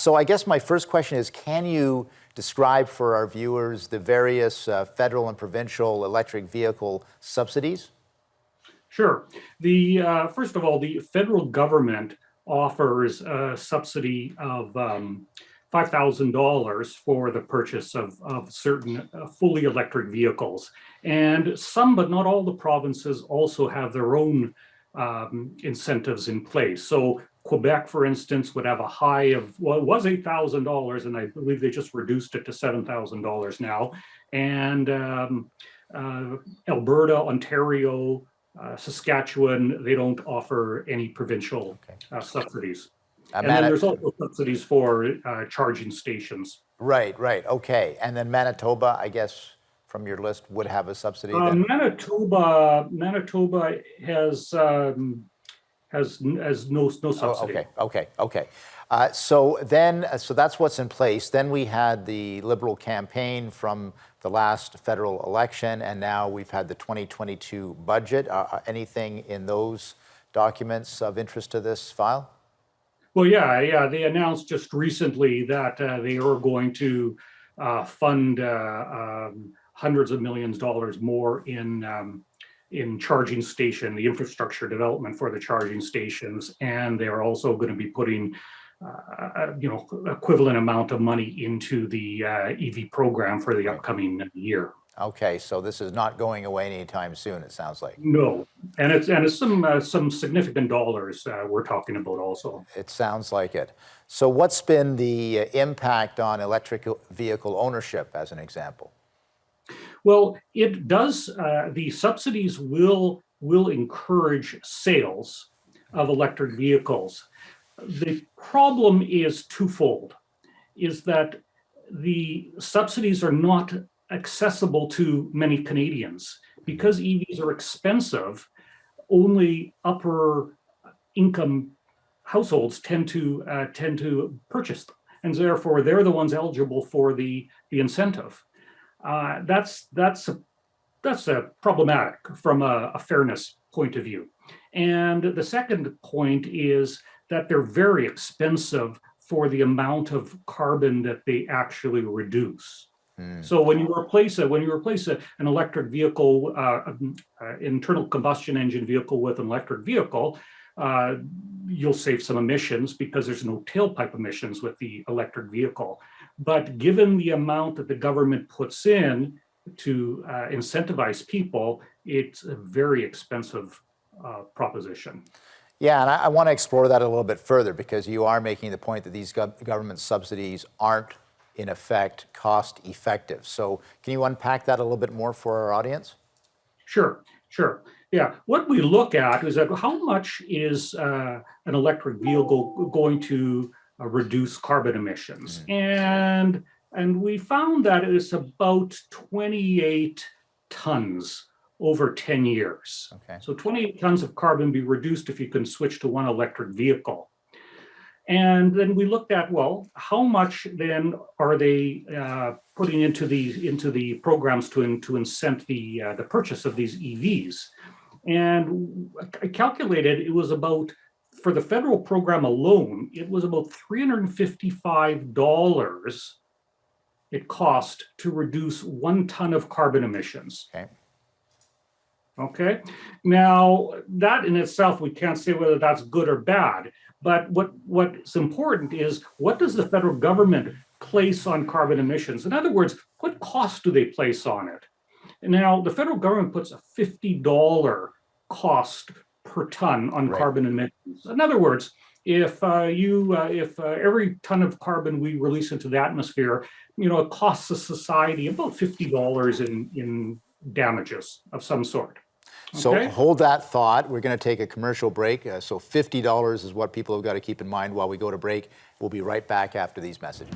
So I guess my first question is, can you describe for our viewers the various federal and provincial electric vehicle subsidies? Sure. First of all, the federal government offers a subsidy of $5,000 for the purchase of certain fully electric vehicles. And some, but not all the provinces also have their own incentives in place. So Quebec, for instance, would have a high of, well, it was $8,000, and I believe they just reduced it to $7,000 now. And Alberta, Ontario, Saskatchewan, they don't offer any provincial subsidies. And then there's also subsidies for charging stations. Right, okay. And then Manitoba, I guess, from your list, would have a subsidy then? Manitoba has no subsidy. Oh, okay. So that's what's in place. Then we had the Liberal campaign from the last federal election, and now we've had the 2022 budget. Anything in those documents of interest to this file? Well, yeah. They announced just recently that they are going to fund hundreds of millions of dollars more in charging station, the infrastructure development for the charging stations, and they're also going to be putting equivalent amount of money into the EV program for the upcoming year. Okay, so this is not going away anytime soon, it sounds like. No, and it's some significant dollars we're talking about also. It sounds like it. So what's been the impact on electric vehicle ownership, as an example? Well, it does. The subsidies will encourage sales of electric vehicles. The problem is twofold, is that the subsidies are not accessible to many Canadians. Because EVs are expensive, only upper income households tend to purchase them, and therefore they're the ones eligible for the incentive. That's problematic from a fairness point of view. And the second point is that they're very expensive for the amount of carbon that they actually reduce. So when you replace an electric vehicle, internal combustion engine vehicle with an electric vehicle, you'll save some emissions because there's no tailpipe emissions with the electric vehicle. But given the amount that the government puts in to incentivize people, it's a very expensive proposition. Yeah, and I want to explore that a little bit further, because you are making the point that these government subsidies aren't, in effect, cost effective. So can you unpack that a little bit more for our audience? Sure. Yeah, what we look at is that how much is an electric vehicle going to reduce carbon emissions? And we found that it's about 28 tons over 10 years. Okay. So 28 tons of carbon be reduced if you can switch to one electric vehicle. And then we looked at, well, how much then are they putting into the programs to incent the purchase of these EVs? And I calculated it was about, for the federal program alone, it was about $355 it cost to reduce 1 ton of carbon emissions. Okay. Now, that in itself, we can't say whether that's good or bad. But what's important is, what does the federal government place on carbon emissions? In other words, what cost do they place on it? Now, the federal government puts a $50 cost per ton on carbon emissions. In other words, if every ton of carbon we release into the atmosphere, it costs the society about $50 in damages of some sort. So hold that thought. We're going to take a commercial break. So $50 is what people have got to keep in mind while we go to break. We'll be right back after these messages.